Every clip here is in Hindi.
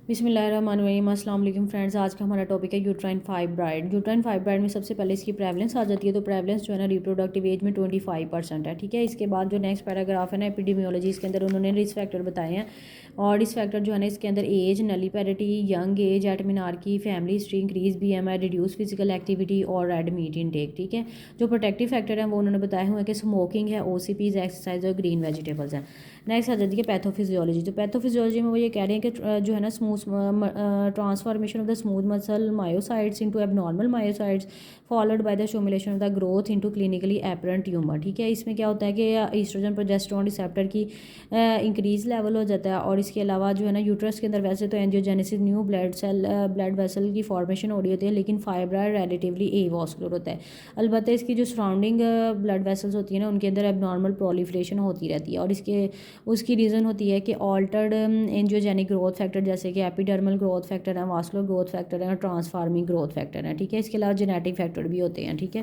बिस्मिल्लाहिर्रहमानिर्रहीम। अस्सलाम वालेकुम फ्रेंड्स। आज का हमारा टॉपिक है यूट्राइन फाइब्राइड। यूट्राइन फाइब्राइड में सबसे पहले इसकी प्रेवलेंस आ जाती है। तो प्रेवलेंस जो है ना रिप्रोडक्टिव एज में 25% है। ठीक है, इसके बाद जो नेक्स्ट पैराग्राफ है ना एपिडेमियोलॉजी, इसके अंदर उन्होंने रिस्क फैक्टर बताए हैं। और रिस्क फैक्टर जो है ना इसके अंदर age, nulliparity, young age, at menarche, family history, increase BMI, reduce physical activity और रेड मीट इनटेक। ठीक है, जो प्रोटेक्टिव फैक्टर हैं वो उन्होंने बताए हुए हैं कि स्मोकिंग है, OCPs, एक्सरसाइज और ग्रीन वेजिटेबल्स हैं। नेक्स्ट आ जाती है पैथोफिजियोलॉजी। तो पैथोफिजियोलॉजी में वो ये कह रहे हैं कि जो है ना smooth transformation of the smooth muscle myocytes into abnormal myocytes followed by the stimulation of the growth into clinically apparent tumour. ठीक है, इसमें क्या होता है कि ईस्ट्रोजन प्रोजेस्टेरोन रिसेप्टर की इंक्रीज लेवल हो जाता है। और इसके अलावा जो है ना यूट्रस के अंदर वैसे तो एंजियोजेनेसिस, न्यू ब्लड वेसल की फॉर्मेशन हो रही होती है, लेकिन फाइब्राइड रिलेटिवली एवास्कुलर होता है। अलबत्ता इसकी जो सराउंडिंग ब्लड वेसल्स होती है ना उनके अंदर एबनॉर्मल प्रोलिफरेशन होती रहती है। और उसकी रीज़न होती है कि ऑल्टर्ड एंजियोजेनिक ग्रोथ फैक्टर जैसे कि एपिडर्मल ग्रोथ फैक्टर है, वास्कुलर ग्रोथ फैक्टर है और ट्रांसफार्मिंग ग्रोथ फैक्टर है। ठीक है, इसके अलावा जेनेटिक फैक्टर भी होते हैं। ठीक है,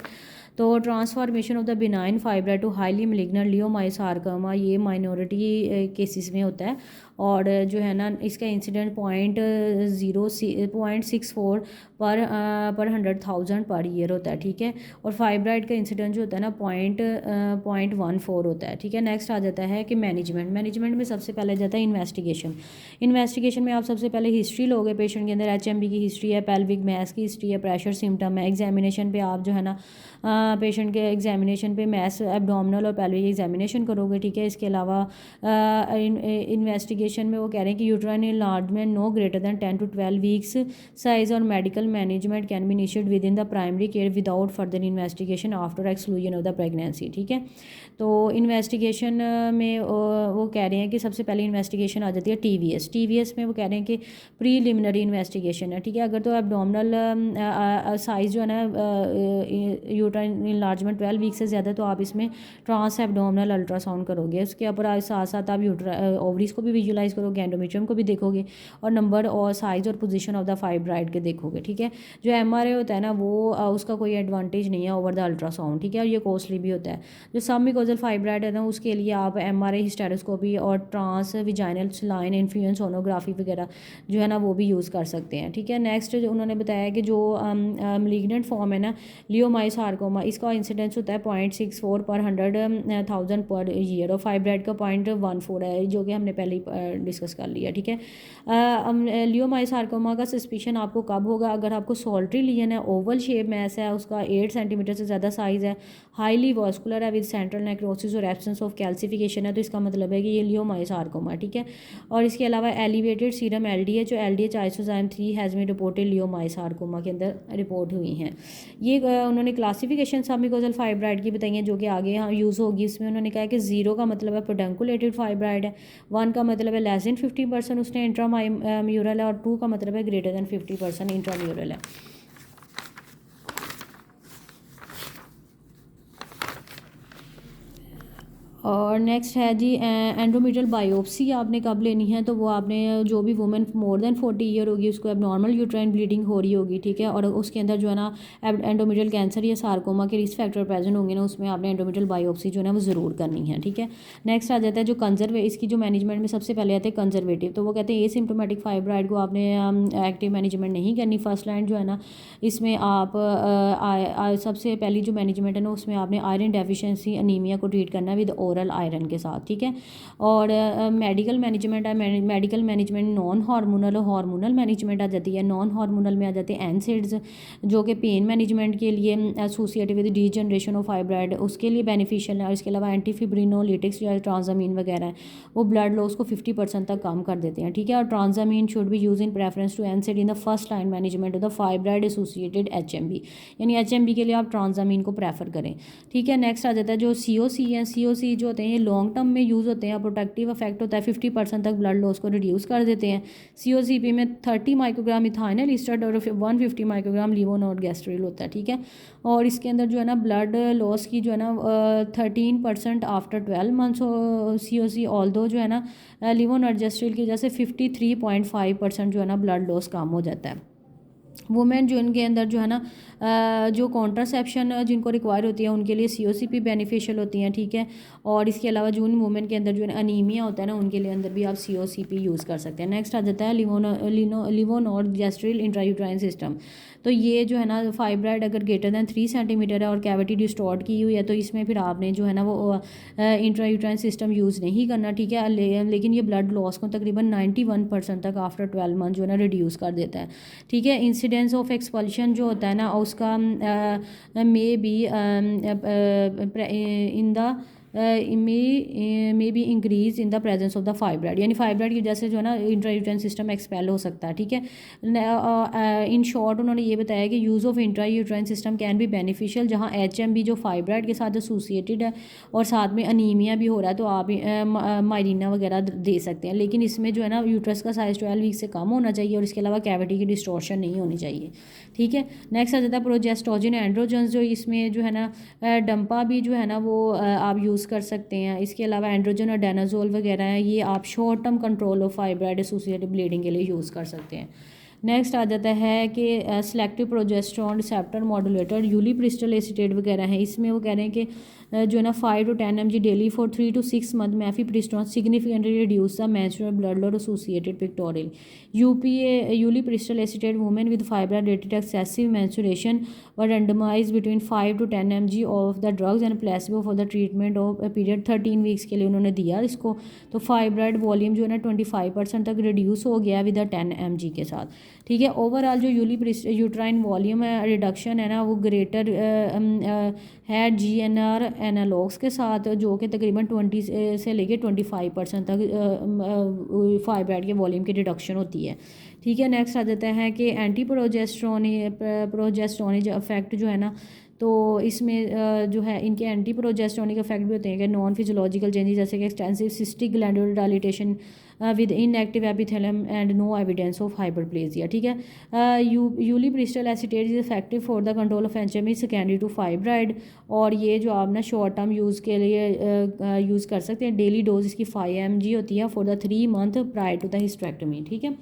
तो transformation of the benign fibroid to highly malignant leiomyosarcoma ये माइनॉरिटी केसेस में होता है। और जो है ना इसका इंसिडेंट 0.64 पर 100,000 पर ईयर होता है। ठीक है, और फाइब्राइड का इंसिडेंट जो होता है ना 0.14 होता है। ठीक है, नेक्स्ट आ जाता है कि मैनेजमेंट में सबसे पहले जाता है इन्वेस्टिगेशन में आप सबसे पहले हिस्ट्री लोगे पेशेंट के अंदर। HMB की हिस्ट्री है, पेल्विक मैस की हिस्ट्री है, प्रेशर सिम्टम है। एग्जामिनेशन पे आप जो है ना पेशेंट के एग्जामिनेशन पे मैस, एब्डोमिनल और पेल्विक एग्जामिनेशन करोगे। ठीक है, इसके अलावा इन्वेस्टिगेशन में वो कह रहे हैं कि uterine enlargement no greater than 10 to 12 weeks size और medical management can be initiated within the primary care without further investigation after exclusion of the pregnancy. ठीक है, तो इन्वेस्टिगेशन में वो कह रहे हैं कि सबसे पहले इन्वेस्टिगेशन आ जाती है TVS में वो कह रहे हैं कि प्रीलिमिनरी इन्वेस्टिगेशन है। ठीक है, अगर तो एब्डोमिनल साइज़ जो है ना यूट्राइन इनलार्जमेंट 12 वीक से ज़्यादा तो आप इसमें ट्रांस एब्डोमिनल अल्ट्रासाउंड करोगे। उसके ऊपर साथ साथ आप ओवरीज को भी विजुलाइज करोगे, एंडोमेट्रियम को भी देखोगे और नंबर और साइज़ और पोजीशन ऑफ द फाइब्राइड के देखोगे। ठीक है, जो MRI होता है ना वो उसका कोई एडवांटेज नहीं है ओवर द अल्ट्रासाउंड। ठीक है, और ये कॉस्टली भी होता है। जो सबमिकोजल फाइब्राइड है ना उसके लिए आप MRI, हिस्टेरोस्कोपी और transvaginal line influence sonography वगैरह जो है ना वो भी यूज़ कर सकते हैं। ठीक है, नेक्स्ट जो उन्होंने बताया कि जो मलिग्नेंट फॉर्म है ना लियोमायोसार्कोमा, इसका इंसिडेंस होता है 0.64 पर 100,000 पर ईयर और फाइब्राइड का 0.14 है, जो कि हमने पहले ही डिस्कस कर लिया। ठीक है, लियोमायोसार्कोमा का सस्पिशन आपको कब होगा? अगर आपको सोल्ट्री लीजन है, ओवल शेप मैस है, उसका 8 सेंटीमीटर से ज़्यादा साइज़ है, हाईली वास्कुलर है विद सेंट्रल नेक्रोसिस और एब्सेंस ऑफ कैल्सिफिकेशन है, तो इसका मतलब है कि ये लियोमायोसार्कोमा। ठीक है, और इसके अलावा एलिवेटेड सीरम LDH और LDH isozyme 3 has been reported leiomyosarcoma के अंदर रिपोर्ट हुई हैं। ये उन्होंने क्लासिफिकेशन सबमिकोजल फाइब्राइड की बताई है जो कि आगे यहाँ यूज़ होगी। इसमें उन्होंने कहा कि 0 का मतलब है पेडंकुलेटेड फाइब्राइड है, 1 का मतलब है लेस देन 50% उसने इंट्राम्यूरल है और 2 का मतलब है ग्रेटर देन 50% इंट्राम्यूरल है। और नेक्स्ट है जी एंडोमेट्रियल बायोप्सी आपने कब लेनी है? तो वो आपने जो भी वुमेन मोर देन 40 ईयर होगी उसको एबनॉर्मल यूट्राइन ब्लीडिंग हो रही होगी। ठीक है, और उसके अंदर जो है ना एंडोमेट्रियल कैंसर या सार्कोमा के रिस्क फैक्टर प्रेजेंट होंगे ना, उसमें आपने एंडोमेट्रियल बायोप्सी जो है ना वो ज़रूर करनी है। ठीक है, नेक्स्ट आ जाता है जो इसकी जो मैनेजमेंट में सबसे पहले आते हैं कंजर्वेटिव। तो वो कहते हैं एसिम्प्टोमेटिक फाइब्राइड को आपने एक्टिव मैनेजमेंट नहीं करनी। फर्स्ट लाइन जो है ना इसमें आप सबसे पहली जो मैनेजमेंट है ना उसमें आपने आयरन डेफिशिएंसी अनीमिया को ट्रीट करना है विद ओरल आयरन के साथ। ठीक है, और मेडिकल मैनेजमेंट है, मेडिकल मैनेजमेंट नॉन हार्मोनल और हार्मोनल मैनेजमेंट आ जाती है। नॉन हार्मोनल में आ जाते हैं NSAIDs जो कि पेन मैनेजमेंट के लिए associated with degeneration of fibroid उसके लिए बेनिफिशियल है। और इसके अलावा एंटीफिब्रिनोलिटिक्स जो है ट्रांजामीन वगैरह है वो ब्लड लॉस को 50% तक कम कर देते हैं। ठीक है, और ट्रांजामीन should be use in preference to NSAID in the first line management of the fibroid associated HMB, यानी HMB के लिए आप ट्रांजामीन को प्रेफर करें। ठीक है, नेक्स्ट आ जाता है जो COC है। COC जो होते हैं ये लॉन्ग टर्म में यूज़ होते हैं, प्रोटेक्टिव इफेक्ट होता है, 50% तक ब्लड लॉस को रिड्यूस कर देते हैं। COCP में 30 माइक्रोग्राम इथाइनल ईस्टर और 150 माइक्रोग्राम लीवोनोर्गेस्ट्रिल होता है। ठीक है, और इसके अंदर जो है ना ब्लड लॉस की जो है ना 13% आफ्टर 12 मंथ्स COC ऑल्दो जो है ना लीवोनोर्गेस्ट्रिल की वजह से 53.5% जो है ना ब्लड लॉस कम हो जाता है। वुमेन जो इनके अंदर जो है ना जो कॉन्ट्रासेप्शन जिनको रिक्वायर होती है उनके लिए COCP बेनिफिशियल होती हैं, ठीक है। और इसके अलावा जो उन वुमेन के अंदर जो है अनीमिया होता है ना, उनके लिए अंदर भी आप COCP यूज़ कर सकते हैं। नेक्स्ट आ जाता है लिवोनोर्जेस्ट्रल इंट्रायूट्राइन सिस्टम। तो ये जो है ना फाइब्राइड अगर ग्रेटर दैन 3 सेंटीमीटर है और कैविटी डिस्टॉर्ट की हुई है तो इसमें फिर आपने जो है ना वो इंट्रायूट्राइन सिस्टम यूज़ नहीं करना, ठीक है। लेकिन ये ब्लड लॉस को तकरीबन 91% तक आफ्टर 12 मंथ जो है ना रिड्यूस कर देता है, ठीक है। इंसिडेंस ऑफ एक्सपल्शन जो होता है ना उसका may be in the may be increase in the presence of the fibroid, यानी फाइब्राइड की वजह से जो है ना इंट्रायूट्राइन सिस्टम एक्सपेल हो सकता है, ठीक है। इन शॉर्ट उन्होंने ये बताया कि use of intrauterine system can be beneficial, जहाँ HMB जो फाइब्राइड के साथ एसोसिएटेड है और साथ में अनीमिया भी हो रहा है तो आप मायरीना वगैरह दे सकते हैं। लेकिन इसमें जो है ना यूट्रस का साइज 12 वीक से कम होना चाहिए और इसके अलावा कैविटी की डिस्टॉर्शन नहीं होनी चाहिए, ठीक है। नेक्स्ट आ जाता है प्रोजेस्टोजिन एंड्रोजन्स, जो इसमें जो है ना डंपा भी जो है ना वो आप यूज़ कर सकते हैं। इसके अलावा एंड्रोजन और डेनाजोल वगैरह हैं, ये आप short term control of fibroid associated bleeding के लिए यूज़ कर सकते हैं। नेक्स्ट आ जाता है कि selective progesterone receptor modulator ulipristal acetate वगैरह हैं, इसमें वो कह रहे हैं कि जो है ना 5 to 10 mg daily for 3 to 6 month mifepristone significantly reduce the menstrual blood loss associated pictorial. UPA ulipristal acetate women with fibroid rated excessive menstruation were randomised between 5 to 10 mg of the drugs and placebo for the treatment of period 13 weeks के लिए उन्होंने दिया इसको। तो फाइब्राइड वॉल्यूम जो है ना 25% तक रिड्यूस हो गया विद 10 mg के साथ, ठीक है। ओवरऑल जो यूट्राइन वॉल्यूम है रिडक्शन है ना वो ग्रेटर है GNR एनालॉग्स के साथ, जो कि तकरीबन 20 से लेके 25% तक फाइब्राइड के वॉल्यूम की रिडक्शन होती है, ठीक है। नेक्स्ट आ जाता है कि एंटी प्रोजेस्टेरोनिक इफेक्ट जो है ना, तो इसमें जो है इनके एंटी प्रोजेस्टेरोनिक इफेक्ट भी होते हैं कि नॉन फिजियोलॉजिकल चेंजेस जैसे कि extensive cystic glandular dilatation with inactive epithelium and no evidence of hyperplasia, ठीक है। Ulipristal acetate is effective for the control of HME secondary to fibroid, और ये जो आप ना शॉर्ट टर्म यूज़ के लिए यूज़ कर सकते हैं। डेली डोज इसकी 5 mg होती है for the 3 month prior to the hysterectomy, ठीक है।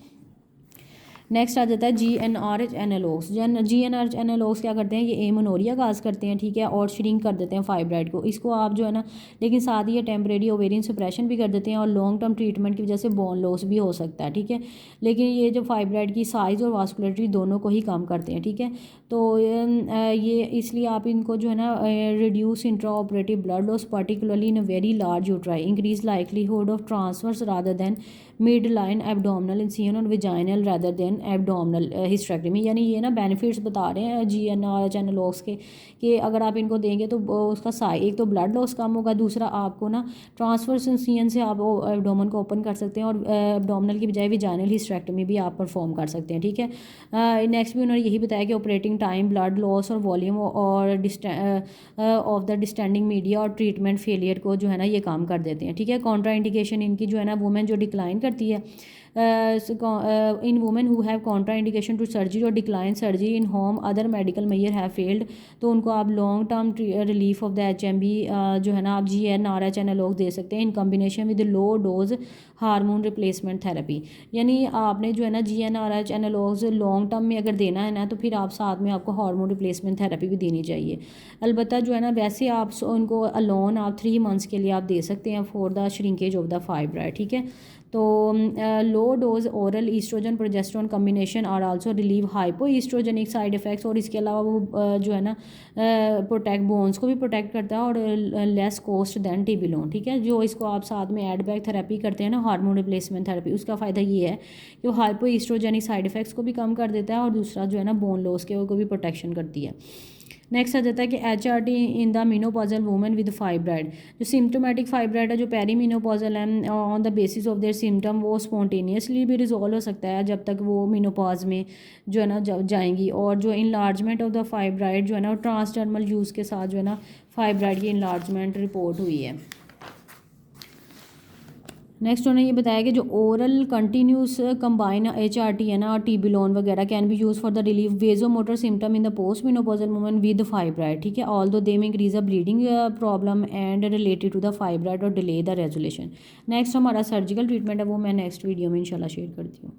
नेक्स्ट आ जाता है GnRH एनालॉग्स। GnRH एनालॉग्स क्या करते हैं, ये एमोनोरिया काज करते हैं, ठीक है, और श्रिंक कर देते हैं फाइब्राइड को। इसको आप जो है ना, लेकिन साथ ही ये टेम्परेरी ओवेरियन सप्रेशन भी कर देते हैं और लॉन्ग टर्म ट्रीटमेंट की वजह से बोन लॉस भी हो सकता है, ठीक है। लेकिन ये जो फाइब्राइड की साइज़ और वास्कुलरिटी दोनों को ही कम करते हैं, ठीक है। तो ये इसलिए आप इनको जो है ना reduce intra operative blood loss particularly in a very large uteri, increase likelihood of transverse rather than mid line abdominal incision और vaginal rather than abdominal hysterectomy. यानी ये ना बेनिफिट्स बता रहे हैं GnRH एनालॉग्स के कि अगर आप इनको देंगे तो उसका एक तो ब्लड लॉस कम होगा, दूसरा आपको ना ट्रांसफर्स इंसिजन से आप एब्डोमेन को ओपन कर सकते हैं और एब्डोमिनल की बजाय विजाइनल हिस्टेरेक्टमी भी आप परफॉर्म कर सकते हैं, ठीक है। नेक्स्ट भी उन्होंने यही बताया कि ऑपरेटिंग टाइम, ब्लड लॉस और वॉल्यूम और ऑफ द डिस्टेंडिंग मीडिया और ट्रीटमेंट फेलियर को जो है ना ये काम कर देते हैं, ठीक है। कॉन्ट्रा इंडिकेशन इनकी जो है ना वुमेन जो डिक्लाइन करती है in women who have contraindication to surgery और decline surgery in whom other medical measure have failed, तो उनको आप long term relief of the HMB जो है ना आप GnRH एनालॉग दे सकते हैं in combination with low dose hormone replacement therapy. यानी आपने जो है ना GnRH एनालॉग्स लॉन्ग टर्म में अगर देना है ना तो फिर आप साथ में आपको हार्मोन रिप्लेसमेंट थेरेपी भी देनी चाहिए। अलबत्ता जो है ना वैसे आप उनको अलोन आप 3 मंथ्स के लिए आप दे सकते हैं for the shrinkage of the fibroid, ठीक है। तो low dose oral oestrogen progesterone combination are also relieve hypo oestrogenic side effects, और इसके अलावा वो जो है ना प्रोटेक्ट बोन्स को भी प्रोटेक्ट करता है और लेस कॉस्ट दैन टिबिलोन, ठीक है। जो इसको आप साथ में एड बैक थेरेपी करते हैं ना हार्मोन रिप्लेसमेंट थेरेपी, उसका फ़ायदा ये है कि वो हाइपो ईस्ट्रोजेनिक साइड इफेक्ट्स को भी कम कर देता है और दूसरा जो है ना बोन लॉस के को भी प्रोटेक्शन करती है। नेक्स्ट आ जाता है कि HRT in the menopausal women with fibroid. जो सिम्टोमेटिक फाइब्राइड है, जो पेरी मीनोपॉजल है, on the basis of their symptom वो स्पॉन्टेनियसली भी रिजॉल्व हो सकता है जब तक वो मीनोपॉज में जो है ना जाएंगी। और जो इनलार्जमेंट ऑफ द फाइब्राइड जो है ना ट्रांसडर्मल यूज़ के साथ जो है ना फाइब्राइड की इनलार्जमेंट रिपोर्ट हुई है। नेक्स्ट उन्होंने ये बताया कि जो ओरल कंटिन्यूस कंबाइन HRT है ना टिबिलोन वगैरह can be use for the relief vasomotor symptom in the post menopausal woman with fibroid, ठीक है। Although they may increase a bleeding problem and related to the fibroid or delay the resolution. Next हमारा सर्जिकल ट्रीटमेंट है, वो मैं नेक्स्ट वीडियो में इंशाल्लाह शेयर करती हूँ।